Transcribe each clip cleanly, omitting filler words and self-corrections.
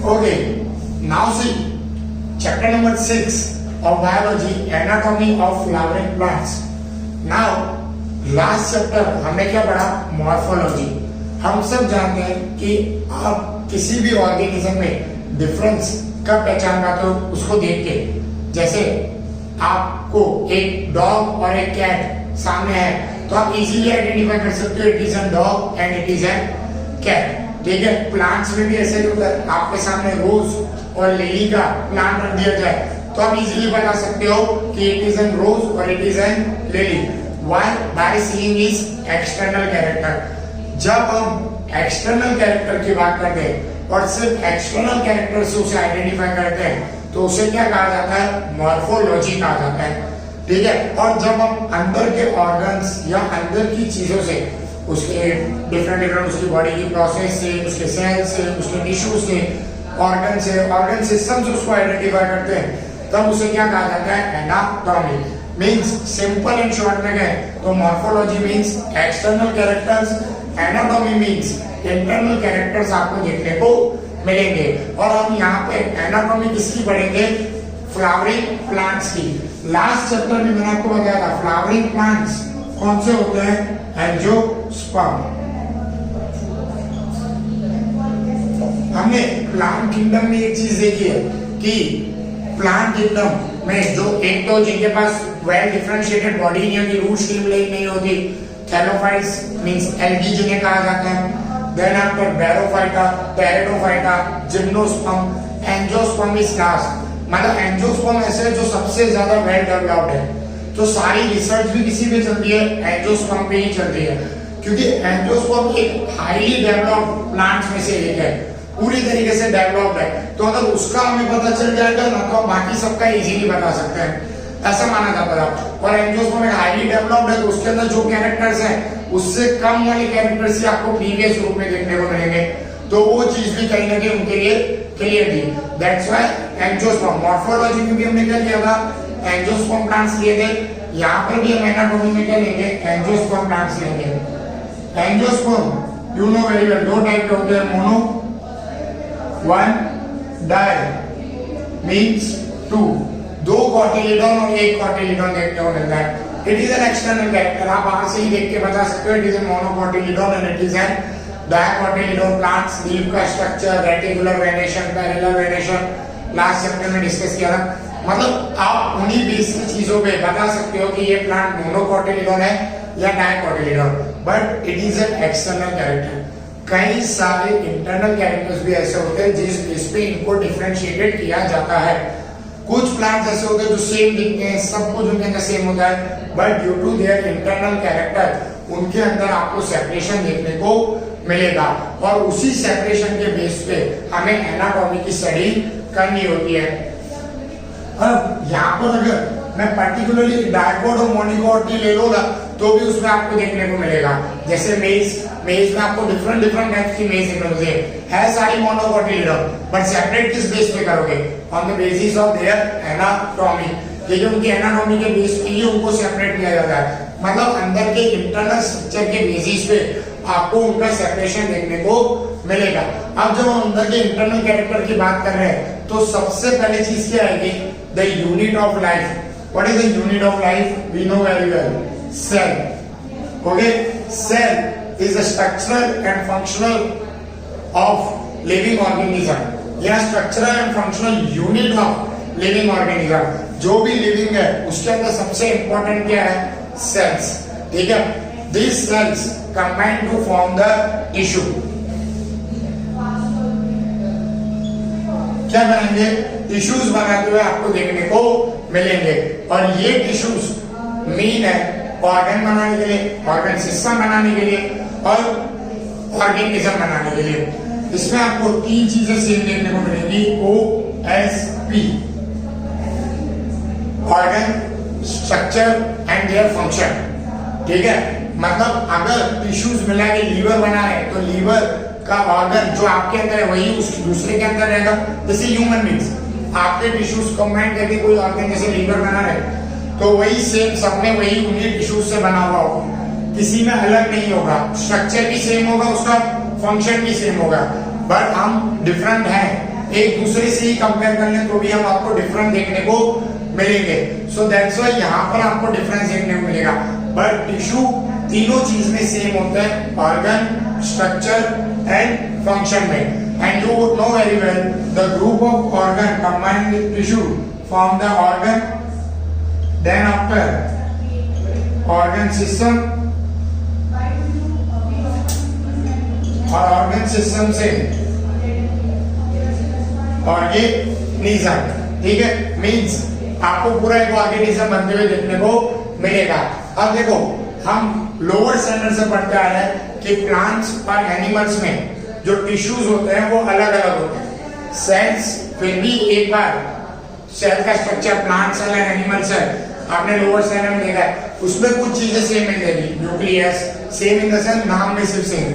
Okay, now see chapter number 6 of biology, anatomy of flowering plants. Now last chapter हमने क्या पढ़ा? Morphology. हम सब जानते हैं कि आप किसी भी ऑर्गेनिज्म में डिफरेंस कब पहचान पाते हो? उसको देख के, जैसे आपको एक डॉग और एक कैट सामने है तो आप इजीली आइडेंटिफाई कर सकते हो it is an dog and it is an cat. ठीक है, प्लांट्स में भी ऐसे ही होता है। आपके सामने रोज और लिली का प्लांट रख दिया जाए तो आप इजीली बता सकते हो कि इट इज एन रोज और it is N lily. Why? By seeing is external character. जब हम एक्सटर्नल कैरेक्टर की बात करते हैं और सिर्फ एक्सटर्नल कैरेक्टर से उसे आइडेंटिफाई करते हैं तो उसे क्या कहा जाता है? मॉर्फोलॉजी कहा जाता है। ठीक है, और जब हम अंदर के ऑर्गन्स या अंदर की चीजों से, उसके डिफरेंट उसकी बॉडी की प्रोसेस से, उसके सेल से, उसके टिश्यू से, ऑर्गन से, ऑर्गन सिस्टम से उसको आइडेंटिफाई करते हैं तब उसे क्या कहा जाता है? Anatomy. Means simple and short में कहें तो morphology means external characters, anatomy means internal characters आपको देखने को मिलेंगे। और हम यहाँ पे एनाटॉमी किसकी पढ़ेंगे? फ्लावरिंग प्लांट्स की। लास्ट चैप्टर में मैंने आपको बताया था फ्लावरिंग प्लांट्स कौन से होते हैं? एंजियोस्पर्म। हमने प्लांट किंगडम में एक चीज देखी है कि प्लांट किंगडम में जो एक तो जिनके पास वेल डिफरेंशिएटेड बॉडी नहीं होती, रूट स्टिमुलेट नहीं होती, थैलोफाइट्स मींस एल्गी जिन्हें कहा जाता है, then after bryophyta, pteridophyta, gymnosperm, angiosperm is last. मतलब एंजियोस्पर्म ऐसे है जो सबसे ज्यादा वेल डेवलप्ड है। तो सारी रिसर्च भी किसी पे चलती है? एंजियोस्पर्म पे ही चलती है, क्योंकि एंजियोस्पर्म एक हाईली डेवलप्ड प्लांट्स में से एक है, पूरी तरीके से डेवलप्ड है। तो अगर उसका हमें पता चल जाएगा ना तो बाकी सबका इजीली बता सकते हैं, ऐसा माना जाता है। और एंजियोस्पर्म एक हाईली डेवलप्ड है तो उसके अंदर जो कैरेक्टर्स हैं उससे कम वाले कैरेक्टर्स ही आपको प्रीवियस ग्रुप में देखने को मिलेंगे। तो वो चीज भी कहीं ना कहीं उनके लिए क्लियर थी। That's why angiosperm. मॉर्फोलॉजी में भी हमने क्या किया था? एंजियोस्पर्म प्लांट्स लिए थे। यहाँ पर भी हम एनाटॉमी में क्या लेंगे? एंजियोस्पर्म प्लांट्स लेंगे। Angiosperm you know very well, दो टाइप के होते हैं, mono one, di means two. दो कॉटिलिडॉन और एक कॉटिलिडॉन देखने को मिलता है। It is an external character. आप बाहर से ही देख के बता सकते हो it is a monocotyledon and it is a dicotyledon. Plants leaf का structure, reticular venation, parallel venation last chapter में डिस्कस किया था। मतलब आप उन्हीं बेसिक चीजों पे बता सकते हो कि ये प्लांट मोनोकॉटिलिडॉन है या dicotyledon, but it is an external character. कई सारे इंटरनल कैरेक्टर्स भी ऐसे होते हैं जिस पे इनको डिफरेंशिएटेड किया जाता है। कुछ प्लांट्स ऐसे होते हैं जो सेम दिखते हैं, सब कुछ उनके अंदर सेम होता है, but due to their internal character उनके अंदर आपको सेपरेशन देखने को मिलेगा। और उसी सेपरेशन के बेस पे हमें एनाटॉमी की स्टडी करनी होती है। अब यहाँ पर अगर मैं पर्टिकुलरली डायकॉट और मोनोकॉट की ले लूंगा तो भी उसमें आपको देखने को मिलेगा। जैसे मेज में आपको डिफरेंट टाइप की मेज देखने को मिलेगी, है सारी मोनोकॉटिलिडॉन, बट सेपरेट किस बेस पे करोगे? On the basis of their anatomy. ये जो उनकी एनाटॉमी के बेस पे ही उनको सेपरेट किया जाता है। मतलब अंदर के इंटरनल स्ट्रक्चर के बेसिस पे आपको उनका सेपरेशन देखने को मिलेगा। अब जब हम अंदर के इंटरनल कैरेक्टर की बात कर रहे हैं तो सबसे पहले चीज क्या आएगी? The unit of life. What is the unit of life? We know very well, cell. Okay, cell is the structural and functional of living organism या structural and functional unit of living organism. जो भी living है उसके अंदर सबसे important क्या है? Sales. ठीक है, these cells combine to form the tissue। क्या बनाएंगे? टिश्यूज बनाते हुए आपको देखने को मिलेंगे। और ये टिश्यूज मेन है ऑर्गन बनाने के लिए, ऑर्गन सिस्टम बनाने के लिए और ऑर्गेनिज्म बनाने के लिए। इसमें आपको तीन चीजें सेम देखने को मिलेंगी, OSP, organ, structure and their function. ठीक है, मतलब अगर टिश्यूज मिला के लीवर बना है तो लीवर का ऑर्गन जो आपके अंदर है वही उस दूसरे के अंदर रहेगा। जैसे ह्यूमन बींग्स, आपके टिश्यूज कंबाइन करके कोई ऑर्गन जैसे लीवर बना रहे तो वही सेम सब में वही उन्हीं टिश्यूज से बना हुआ होगा, किसी में अलग नहीं होगा। स्ट्रक्चर भी सेम होगा, उसका फंक्शन भी सेम होगा, बट हम डिफरेंट हैं एक दूसरे से ही कंपेयर कर लें तो भी हम आपको डिफरेंट देखने को मिलेंगे। सो दैट्स व्हाई यहाँ पर आपको डिफरेंस देखने को मिलेगा। बट टिश्यू तीनों चीज में सेम होता है, ऑर्गन, स्ट्रक्चर एंड फंक्शन में। And you would know very well the group of organ combined with tissue form the organ, then after organ system, और ऑर्गन सिस्टम से ऑर्गेनिज्म। ठीक है, मींस आपको पूरा एक ऑर्गेनिज्म बनते हुए देखने को मिलेगा। अब देखो हम लोअर स्टैंडर्ड से पढ़ते आ रहे हैं कि प्लांट्स और एनिमल्स में जो टिश्यूज होते हैं वो अलग अलग होते हैं। सेल्स फिर भी एक बार सेल का structure plant cell and animal cell आपने लोअर स्टैंडर्ड में देखा है, उसमें कुछ चीजें सेम मिल जाएगी। Nucleus same in the sense नाम में सिर्फ सेम,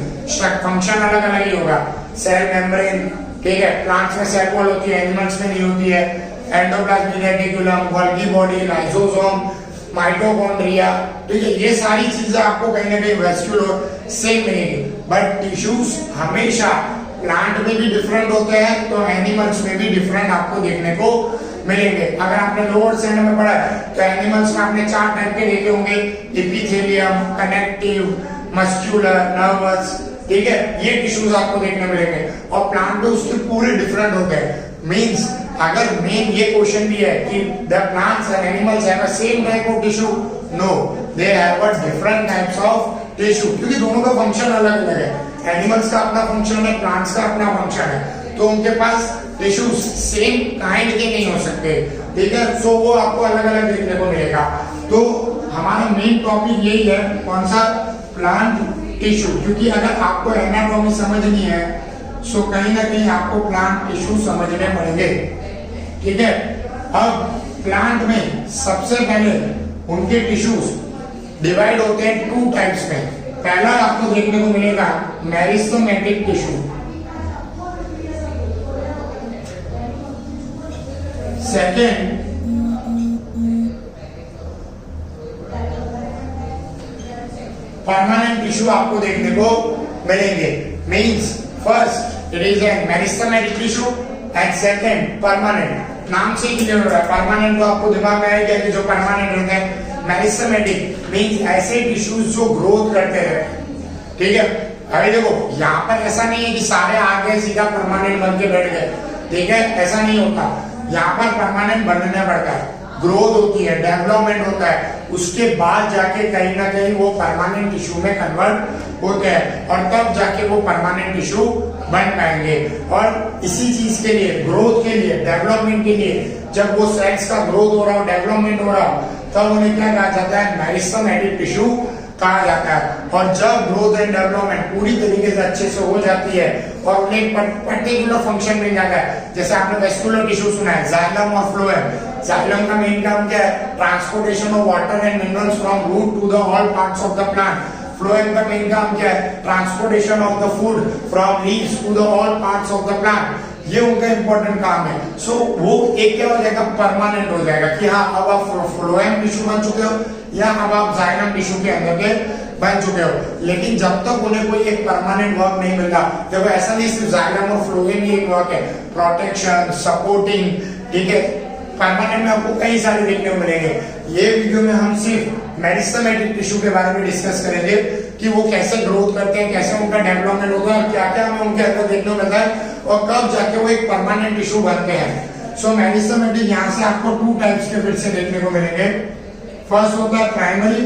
फंक्शन अलग अलग ही होगा। सेल मेम्ब्रेन, ठीक है, प्लांट्स में सेल वॉल होती है, एनिमल्स में नहीं होती है। Endoplasmic reticulum, Golgi body, lysosome, mitochondria, ठीक है, ये सारी चीजें आपको कहीं ना कहीं वैस्कुलर सेम मिलेगी। बट टिश्यूज हमेशा प्लांट में भी डिफरेंट होते हैं तो एनिमल्स में भी डिफरेंट आपको देखने को मिलेंगे। अगर आपने लोअर स्टैंडर्ड में पढ़ा है तो एनिमल्स में आपने 4 टाइप के देखे होंगे, एपिथेलियम, कनेक्टिव, मस्कुलर, नर्वस, ठीक है, ये टिश्यूज आपको देखने मिलेंगे। और प्लांट में उसके पूरे डिफरेंट होते हैं। मींस अगर मेन ये क्वेश्चन भी है कि the plants and animals have a same type of tissue, no, they have a different types of tissue, क्योंकि दोनों का फंक्शन अलग अलग है। एनिमल्स का अपना फंक्शन है, प्लांट्स का अपना फंक्शन है, तो उनके पास टिश्यूज सेम काइंड के नहीं हो सकते, ठीक है। सो वो आपको अलग अलग देखने को मिलेगा। तो हमारा मेन टॉपिक यही है, कौन सा, प्लांट टिश्यू, क्योंकि अगर आपको एनाटॉमी समझनी है सो कहीं ना कहीं आपको प्लांट टिश्यू समझने पड़ेंगे, ठीक है। अब प्लांट में सबसे पहले उनके टिश्यूज डिवाइड होते हैं 2 टाइप्स में। पहला आपको देखने को मिलेगा meristematic tissue, second permanent tissue आपको देखने को मिलेंगे। Means first it is a meristematic tissue and second permanent. नाम से ही क्लियर हो रहा है, परमानेंट तो आपको दिमाग में आएगा कि जो परमानेंट होते हैं। मेरिस्टेमेटिक मींस ऐसे टिश्यूज जो ग्रोथ करते हैं, ठीक है। अरे देखो यहाँ पर ऐसा नहीं है कि सारे आ गए सीधा परमानेंट बन के बैठ गए, ठीक है, ऐसा नहीं होता। यहाँ पर परमानेंट बनना पड़ता है, ग्रोथ होती है, डेवलपमेंट होता है, उसके बाद जाके कहीं ना कहीं वो परमानेंट टिश्यू में कन्वर्ट होते हैं और तब जाके वो परमानेंट टिश्यू बन पाएंगे। और इसी चीज के लिए, ग्रोथ के लिए, डेवलपमेंट के लिए, जब वो सेल्स का ग्रोथ हो रहा हो, डेवलपमेंट हो रहा हो, तब उन्हें क्या कहा जाता है, मेरिस्टेमेटिक टिश्यू कहा जाता है। और जब ग्रोथ एंड डेवलपमेंट पूरी तरीके से अच्छे से हो जाती है और उन्हें पर्टिकुलर फंक्शन मिल जाता है, जैसे आपने वेस्कुलर टिश्यू सुना है, जाइलम और फ्लोएम। जाइलम का मेन काम क्या है, transportation of water and minerals from root to the all parts of the plant. Phloem का मेन काम क्या है, transportation of the food from leaves to the all parts of the plant. ये उनका इंपॉर्टेंट काम है। सो वो एक क्या हो जाएगा, परमानेंट हो जाएगा कि हाँ अब आप फ्लोएम टिश्यू बन चुके हो या अब आप जाइलम टिश्यू के अंदर के बन चुके हो। लेकिन जब तक उन्हें कोई एक परमानेंट वर्क नहीं मिलता, देखो ऐसा नहीं सिर्फ जाइलम और फ्लोएम ही एक वर्क है, प्रोटेक्शन, सपोर्टिंग, ठीक है। परमानेंट में आपको कई सारे देखने को मिलेंगे। ये वीडियो में हम सिर्फ मेरिस्टेमेटिक टिश्यू के बारे में डिस्कस करेंगे कि वो कैसे ग्रोथ करते हैं, कैसे उनका डेवलपमेंट होता है और क्या क्या हमें उनके अंदर देखने को मिलता है और कब जाके वो एक परमानेंट टिश्यू बनते हैं। सो मेरिस्टेमेटिक यहाँ से आपको 2 टाइप्स के फिर से देखने को मिलेंगे। फर्स्ट होता है प्राइमरी,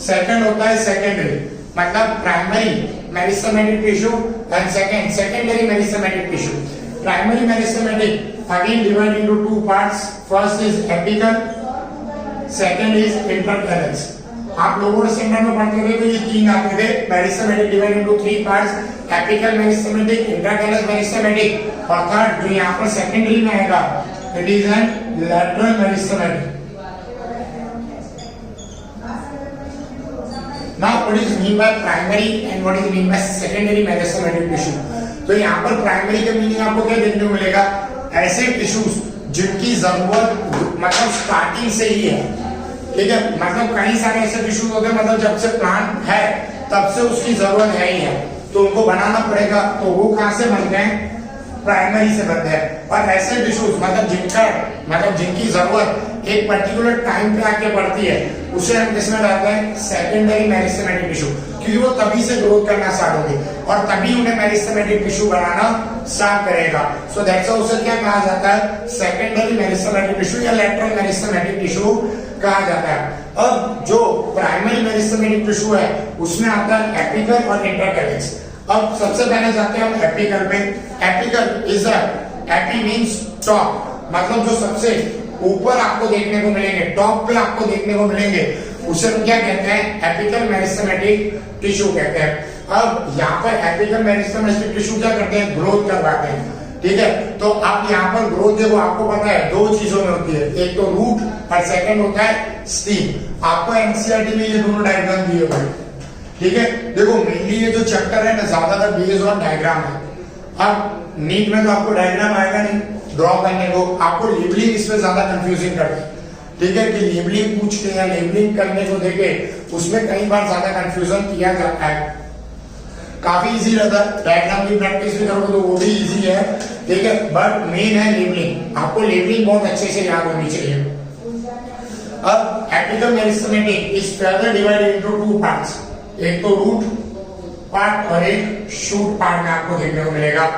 सेकंड होता है सेकेंडरी। मतलब primary meristematic tissue and secondary meristematic tissue. Primary meristematic again divided into 2 parts. First is apical, second is intercalous. आप लोगों ने स्टैंडर्ड में पढ़ते थे तो ये 3 आते थे। Meristematic divide into 3 parts, apical meristematic, intercalary meristematic और थर्ड जो यहाँ पर सेकेंडरी में आएगा, it is an lateral meristematic. Now what is mean by primary and what is mean by secondary meristematic tissue? तो यहाँ पर प्राइमरी का मीनिंग आपको क्या देखने को मिलेगा, ऐसे टिश्यूज जिनकी जरूरत मतलब स्टार्टिंग से ही है, ठीक है। मतलब कई सारे ऐसे टिश्यूज होते हैं, मतलब जब से प्लांट है तब से उसकी जरूरत है ही है, तो उनको बनाना पड़ेगा। तो वो कहां से बनते हैं, प्राइमरी से बनते हैं, और ऐसे टिश्यूज मतलब जिनकी जरूरत एक पर्टिकुलर टाइम पे आके पड़ती है उसे हम किसमें डालते हैं, सेकेंडरी मेरिस्टेमेटिक टिश्यू, क्योंकि वो तभी से ग्रोथ करना स्टार्ट होगी और तभी उन्हें मेरिस्टेमेटिक टिश्यू बनाना स्टार्ट करेगा। सो दैट्स व्हाई उसे क्या कहा जाता है, सेकेंडरी मेरिस्टेमेटिक टिश्यू या लेटरल मेरिस्टेमेटिक टिश्यू कहा जाता है। अब जो प्राइमरी मेरिस्टेमेटिक टिश्यू है उसमें आता है एपिकल और इंटरकैलिक्स। अब सबसे पहले जाते हैं हम एपिकल पे। Apical is AP means top, मतलब जो सबसे ऊपर आपको देखने को मिलेंगे, टॉप पे आपको देखने को मिलेंगे, उसे हम क्या कहते हैं, एपिकल मेरिस्टेमेटिक टिश्यू कहते हैं। अब यहाँ पर एपिकल मेरिस्टेमेटिक टिश्यू क्या करते हैं, ग्रोथ करवाते हैं, ठीक है। तो अब यहाँ पर ग्रोथ देखो आपको पता है दो चीजों में होती है, एक तो रूट और सेकंड होता है स्टीम। आपको एनसीईआरटी में ये दोनों डायग्राम दिए हुए हैं, ठीक है। देखो मेनली ये जो चैप्टर है ना ज्यादातर बेस्ड ऑन डायग्राम है। अब नीट में तो आपको डायग्राम आएगा नहीं ड्रॉ करने को, आपको लेबलिंग इसमें ज्यादा कंफ्यूजिंग करती है, ठीक है, कि लेबलिंग पूछते हैं, लेबलिंग करने को देके उसमें कई बार ज्यादा कंफ्यूजन किया जाता है। काफी इजी रहता है, डायग्राम की प्रैक्टिस भी करोगे तो वो भी इजी है, ठीक है, बट मेन है लेबलिंग। आपको लेबलिंग बहुत अच्छे से याद होनी चाहिए। अब apical meristematic is further divided into two parts, एक तो रूट पार्ट और एक शूट पार्ट में आपको देखने को मिलेगा।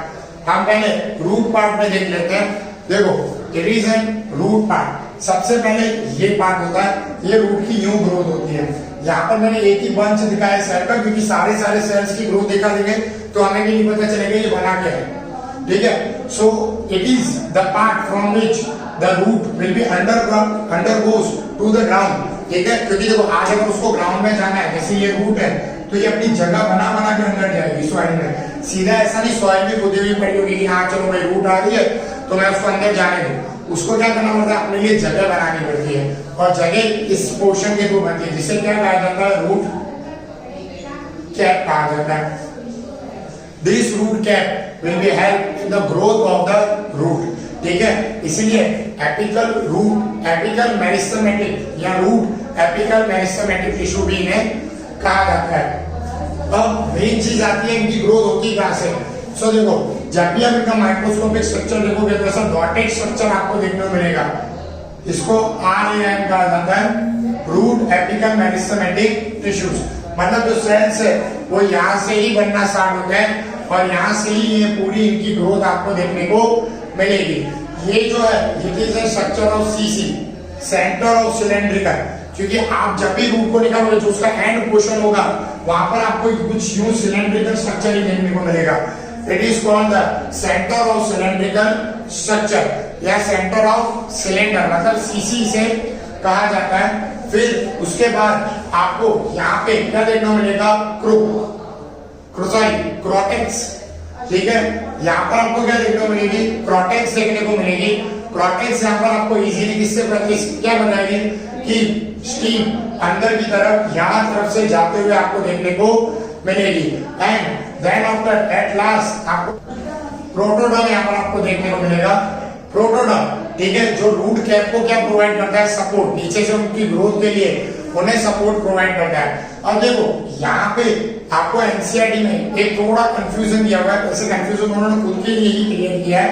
हम पहले रूट पार्ट में देख लेते हैं। देखो it is an root part. सबसे पहले ये पार्ट होता है, ये रूट की न्यू ग्रोथ होती है। यहाँ पर मैंने एक ही बंच दिखाया सेल का, क्योंकि सारे सेल्स की ग्रोथ दिखा देंगे तो हमें भी नहीं पता चलेगा ये बना क्या है, ठीक है। So it is the part from which the root will be undergoes to the ground, ठीक है, क्योंकि देखो आज अगर उसको ग्राउंड में जाना है, जैसे ये रूट है तो ये अपनी जगह बना के अंदर जाएगी सॉइल में। सीधा ऐसा नहीं सॉइल में खुदी हुई पड़ी होगी कि हाँ चलो भाई रूट आ रही है तो मैं उसको अंदर जाने दूं। उसको क्या करना पड़ता है, अपने लिए जगह बनानी पड़ती है, और जगह इस पोर्शन के थ्रू बनती है, जिसे क्या कहा जाता है, रूट कैप कहा जाता है। This root cap will be help in the growth of the root, ठीक है। इसलिए एपिकल मेरिस्टेमेटिक या रूट एपिकल मेरिस्टेमेटिक टिश्यू भी इन्हें कहा जाता है। अब मेन चीज आती है इनकी ग्रोथ होती है कहां से। सो देखो जब भी आप इनका माइक्रोस्कोपिक स्ट्रक्चर देखोगे तो ऐसा डॉटेड स्ट्रक्चर आपको देखने को मिलेगा, इसको RAM कहा जाता है, रूट एपिकल मेरिस्टेमेटिक टिश्यूज। मतलब जो सेल्स है वो यहाँ से ही बनना स्टार्ट होते हैं और यहाँ से ही ये पूरी इनकी ग्रोथ आपको देखने को मिलेगी। ये जो है it is structure of CC, centre of cylindrical, क्योंकि आप जब भी रूट को निकालोगे जो उसका एंड पोर्शन होगा वहां पर आपको कुछ यूं सिलेंड्रिकल स्ट्रक्चर ही देखने को मिलेगा। It is called the centre of cylindrical structure या सेंटर ऑफ सिलेंडर, मतलब CC से कहा जाता है। फिर उसके बाद आपको यहाँ पे क्या देखने को मिलेगा, क्रोटेक्स, ठीक है। यहाँ पर आपको क्या देखने को मिलेगी, क्रोटेक्स देखने को मिलेगी। क्रोटेक्स यहाँ पर आपको इजीली किससे क्या बताएगी कि स्टीम अंदर की तरफ यहाँ तरफ से जाते हुए आपको देखने को मिलेगी। And then after at last आपको प्रोटोडर्म यहाँ पर आपको देखने को मिलेगा। प्रोटोडर्म, ठीक है, जो रूट कैप को क्या प्रोवाइड करता है, सपोर्ट, नीचे से उनकी ग्रोथ के लिए उन्हें सपोर्ट प्रोवाइड करता है। अब देखो यहाँ पे आपको एनसीईआरटी में एक थोड़ा कंफ्यूजन दिया हुआ है, वैसे कंफ्यूजन उन्होंने खुद के लिए ही क्लियर किया है।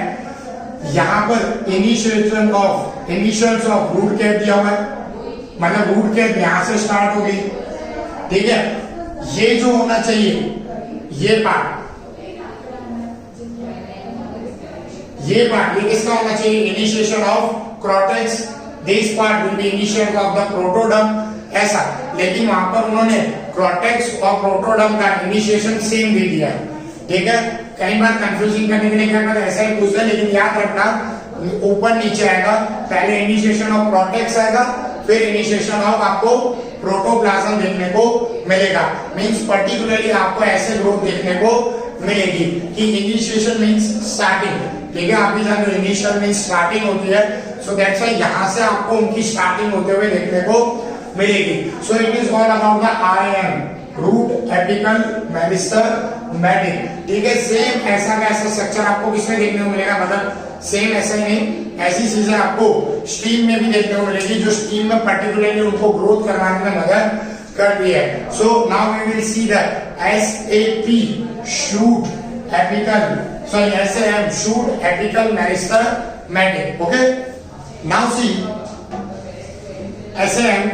यहाँ पर इनिशियल्स ऑफ रूट कैप दिया हुआ है, मतलब रूट कैप यहाँ से स्टार्ट होगी, ठीक है। ये जो होना चाहिए ये पार्ट ये किसका होना चाहिए, initiation of cortex, this part will be initiation of the protoderm, ऐसा। लेकिन वहां पर उन्होंने क्रोटेक्स और प्रोटोडर्म का इनिशिएशन सेम दे दिया, ठीक है। कई बार कंफ्यूजिंग करने के लिए क्या करते हैं, ऐसा ही पूछते हैं, लेकिन याद रखना ऊपर नीचे आएगा, पहले इनिशिएशन ऑफ क्रोटेक्स आएगा, फिर इनिशिएशन ऑफ आपको प्रोटोप्लाज्म देखने को मिलेगा। मींस पर्टिकुलरली आपको ऐसे ग्रोथ देखने को मिलेगी कि इनिशिएशन मींस स्टार्टिंग, ठीक है। आप भी जानते हो इनिशियल मींस स्टार्टिंग होती है, सो दैट्स व्हाई यहां से आपको उनकी स्टार्टिंग होते हुए देखने को मिलेगी। So it is all about the RAM, root apical meristematic, ठीक है। सेम ऐसा का ऐसा स्ट्रक्चर आपको किसमें देखने को मिलेगा, मतलब सेम ऐसा ही नहीं, ऐसी चीजें आपको स्टीम में भी देखने को मिलेगी, जो स्टीम में पर्टिकुलरली उनको ग्रोथ करवाने में मदद करती है। So now we will see the SAP shoot apical sorry, SAM, shoot, apical meristematic. Okay, now see SAM,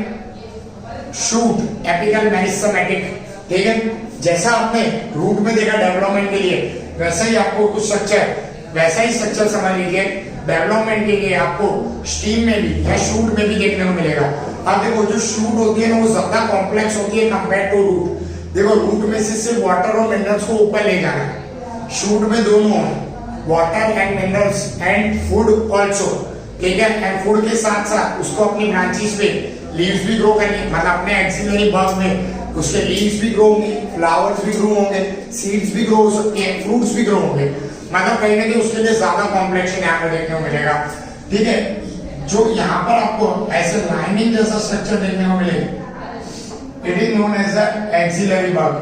shoot, apical meristematic. ठीक है, जैसा आपने रूट में देखा डेवलपमेंट के लिए, वैसा ही आपको कुछ स्ट्रक्चर, वैसा ही स्ट्रक्चर समझ लीजिए डेवलपमेंट के लिए आपको स्टीम में भी या शूट में भी देखने को मिलेगा। अब देखो जो शूट होती है ना वो ज्यादा कॉम्प्लेक्स होती है कंपेयर टू रूट। देखो रूट में से सिर्फ वाटर और मिनरल्स को ऊपर ले जाना है, शूट में दोनों है, water and minerals and food also. ठीक है, एंड फूड के साथ साथ उसको अपनी ब्रांचेस पे लीव्स भी ग्रो करनी, मतलब अपने एक्सिलरी बल्ब में उसके लीव्स भी ग्रो होंगे, फ्लावर्स भी ग्रो होंगे, सीड्स भी ग्रो हो सकती है, फ्रूट्स भी ग्रो होंगे। मतलब कहीं ना कहीं उसके लिए ज्यादा कॉम्प्लेक्शन यहाँ पर देखने को मिलेगा। ठीक है, जो यहाँ पर आपको ऐसे लाइनिंग जैसा स्ट्रक्चर देखने को मिलेगा, it is known as the axillary bulb.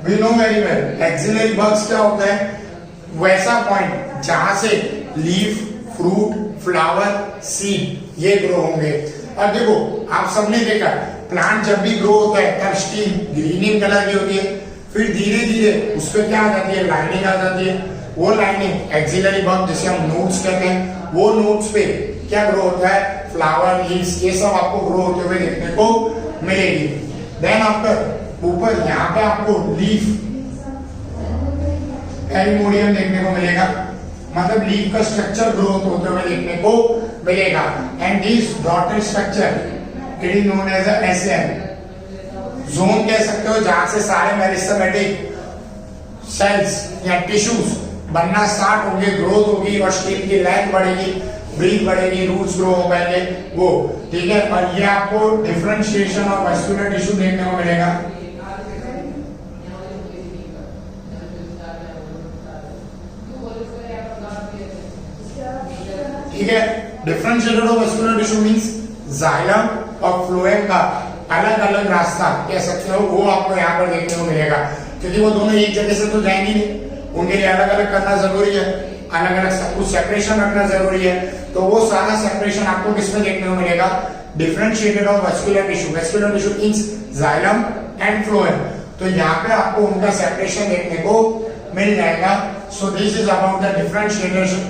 We know very well axillary bulbs क्या होता है, वैसा पॉइंट जहां से लीफ, फ्रूट, फ्लावर, सीड ये ग्रो होंगे। अब देखो आप सबने देखा प्लांट जब भी ग्रो होता है तब स्टीम ग्रीनिंग कलर की होती है, फिर धीरे धीरे उस पर क्या आ जाती है, लाइनिंग आ जाती है। वो लाइनिंग एक्सिलरी बल्ब जिसे हम नोट्स कहते हैं, वो नोट्स पे क्या ग्रो होता है, फ्लावर, लीव्स, ये सब आपको ग्रो होते हुए देखने को मिलेगी। देन आफ्टर ऊपर यहाँ पे आपको लीफ एरिमोडियम देखने को मिलेगा, मतलब लीफ का स्ट्रक्चर ग्रोथ होते हुए देखने को मिलेगा। And this dotted structure it is known as S M कह सकते हो, जहां से सारे मेरिस्टेमेटिक सेल्स या टिश्यूज बनना स्टार्ट होंगे, ग्रोथ होगी और स्टीम की लेंथ बढ़ेगी, ब्रीथ बढ़ेगी, रूट्स ग्रो हो पाएंगे वो। ठीक है, और ये आपको डिफरेंशिएशन ऑफ वैस्कुलर टिश्यू देखने को मिलेगा। ठीक है, differentiated of vascular tissue means xylem और फ्लोएम का अलग अलग रास्ता कह सकते हो, वो आपको यहाँ पर देखने को मिलेगा। क्योंकि वो दोनों एक जगह से तो जाएंगे नहीं, उनके लिए अलग अलग करना जरूरी है, अलग अलग सब कुछ सेपरेशन रखना जरूरी है। तो वो सारा सेपरेशन आपको किसमें देखने को मिलेगा, differentiated of vascular tissue. Vascular tissue means xylem and phloem, तो यहाँ पे आपको उनका सेपरेशन देखने को मिल जाएगा। So this is about the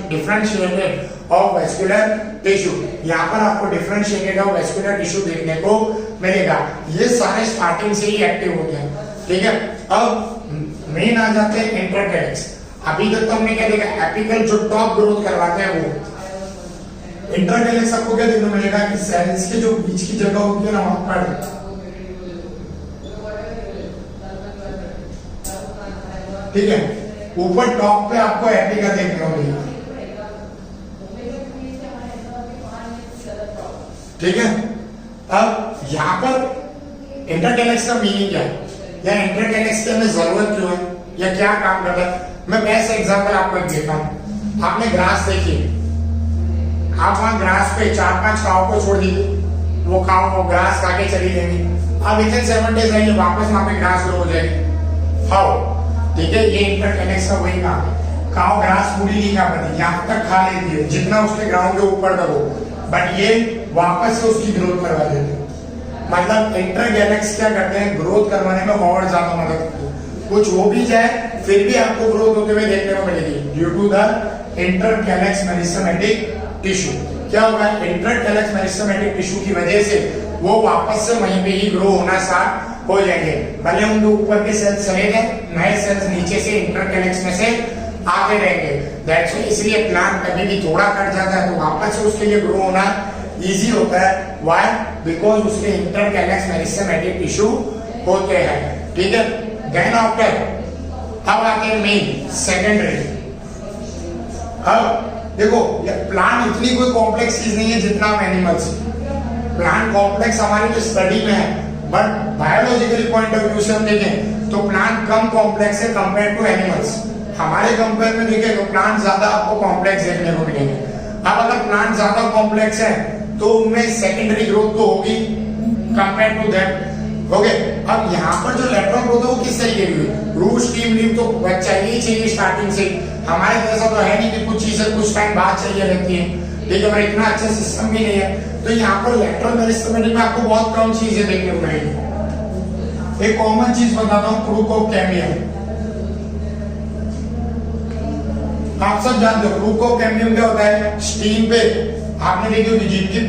differentiated of vascular tissue. यहाँ पर आपको डिफरेंशिएटेड ऑफ वैस्कुलर टिश्यू देखने को मिलेगा। ये सारे स्टार्टिंग से ही एक्टिव होते हैं। ठीक है, अब मेन आ जाते हैं इंटरकैलेक्स। अभी तक तो हमने क्या देखा, एपिकल जो टॉप ग्रोथ करवाते हैं वो। इंटरकैलेक्स आपको क्या देखने को मिलेगा कि सेल्स के जो बीच की जगह होती है ना वहां पर ठीक है, ऊपर टॉप पे आपको एपिकल देखने को मिलेगा। ठीक है, अब यहाँ पर इंटरकैलेक्स का मीनिंग क्या है या इंटरकैलेक्स की हमें जरूरत क्यों है या क्या काम करता है। मैं बेस्ट एग्जांपल आपको एक देता हूँ। आपने ग्रास देखी, आप वहां ग्रास पे 4-5 काऊ को छोड़ दीजिए, वो काऊ वो ग्रास खा के चली जाएंगी। अब विदिन 7 डेज आइए वापस वहां पे ग्रास ग्रो हो जाएगी। हाउ, ठीक है, ये इंटरकैलेक्स का वही काम है। काऊ ग्रास पूरी नहीं खा पाती, यहाँ तक खा लेती है जितना उसके ग्राउंड के ऊपर तक हो, बट ये वापस से उसकी ग्रोथ करवा देते हैं। मतलब इंटरकैलेक्स क्या करते हैं, ग्रोथ करवाने में और ज्यादा मदद करते हैं। कुछ हो भी जाए फिर भी आपको ग्रोथ होते हुए देखने को मिलेगी due to the intercalary meristematic tissue. क्या होगा, इंटरकैलेक्स मेरिस्टेमेटिक टिश्यू की वजह से वो वापस से वहीं पे ही ग्रो होना स्टार्ट हो जाएंगे। भले उनके ऊपर के सेल्स चले गए, नए सेल्स नीचे से इंटरकैलेक्स में से आते रहेंगे। दैट्स व्हाई इसलिए प्लांट कभी भी थोड़ा कट जाता है तो वापस से उसके लिए ग्रो होना इजी होता है। व्हाई, बिकॉज उसके इंटरकैलेक्स मेरिस्टेमेटिक टिश्यू होते हैं। ठीक है, देन आफ्टर अब आते हैं मेन सेकेंडरी। अब देखो प्लांट इतनी कोई कॉम्प्लेक्स चीज नहीं है जितना एनिमल्स। प्लांट कॉम्प्लेक्स हमारी जो स्टडी में है, but biologically point of view से हम देखें तो प्लांट कम कॉम्प्लेक्स है कंपेयर टू एनिमल्स। हमारे कंपेयर में देखें तो प्लांट ज्यादा आपको कॉम्प्लेक्स देखने को मिलेंगे। अब अगर प्लांट ज्यादा कॉम्प्लेक्स है तो उनमें सेकेंडरी ग्रोथ तो होगी कंपेयर टू दैट। ओके, अब यहाँ पर जो लेटरल ग्रोथ है वो किस तरीके की हुई, रूट स्टीम लीव तो चाहिए ही चाहिए स्टार्टिंग से। हमारे जैसा तो है नहीं कि कुछ चीजें कुछ टाइम बाद चाहिए रहती है। ठीक है, पर इतना अच्छा सिस्टम भी नहीं है। तो यहाँ पर लेटरल मेरिस्टेमेटिक में आपको बहुत कम चीजें देखने को मिलेगी। एक कॉमन चीज बताता हूँ, क्रूकोकेमिया। आप सब जानते हो क्रूको कैम्बियम क्या होता है, स्टीम पे आपने देखी होगी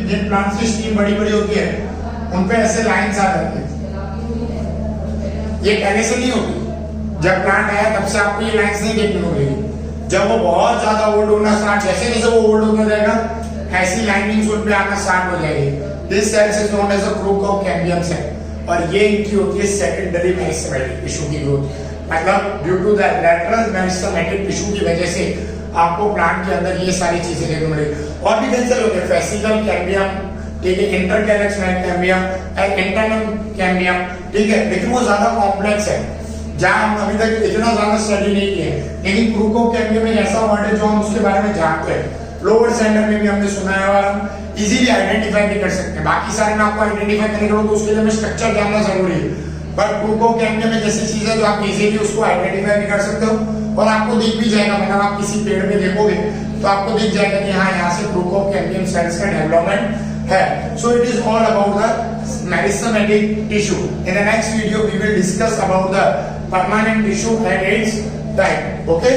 जिन प्लांट्स की स्टीम बड़ी बड़ी होती है उन पे ऐसे लाइंस आ जाती है, ये पहले से नहीं होती, जब प्लांट आया तब से आपको ये लाइंस नहीं देखने को मिलेगी। जब वो बहुत ज्यादा ओल्ड होना स्टार्ट, जैसे जैसे वो ओल्ड होता जाएगा ऐसी लाइनिंग्स उन पे आना स्टार्ट हो जाएगी। This cells is known as a cork cambium cell, और ये इनकी होती है सेकेंडरी मेरिस्टेमेटिक टिश्यू की ग्रोथ, मतलब due to the lateral meristematic tissue की वजह से आपको प्लांट के अंदर ये सारी चीजें देखने को मिलेगी। और भी कई सारे होते हैं, फेसिकल कैम्बियम, ठीक है, इंटरकैलेक्स कैम्बियम, इंटरनल कैम्बियम, ठीक है, लेकिन वो ज्यादा कॉम्प्लेक्स है जहां हम अभी तक इतना ज्यादा स्टडी नहीं किए। लेकिन क्रूको कैम्बियम एक ऐसा वर्ड है जो हम उसके बारे में जानते हैं, लोअर स्टैंडर्ड में भी हमने सुना है और हम इजीली आइडेंटिफाई भी कर सकते हैं। बाकी सारे में आपको आइडेंटिफाई करने के लिए तो उसके लिए हमें स्ट्रक्चर जानना जरूरी है, बट क्रूको कैम्बियम एक ऐसी चीज है जो आप इजीली उसको आइडेंटिफाई भी कर सकते हो और आपको दिख भी जाएगा। मतलब आप किसी पेड़ में देखोगे तो आपको दिख जाएगा कि हाँ यहाँ से क्रूको कैम्बियम सेल्स का डेवलपमेंट है। So it is all about the meristematic tissue. In the next video we will discuss about the permanent tissue and its type. Okay.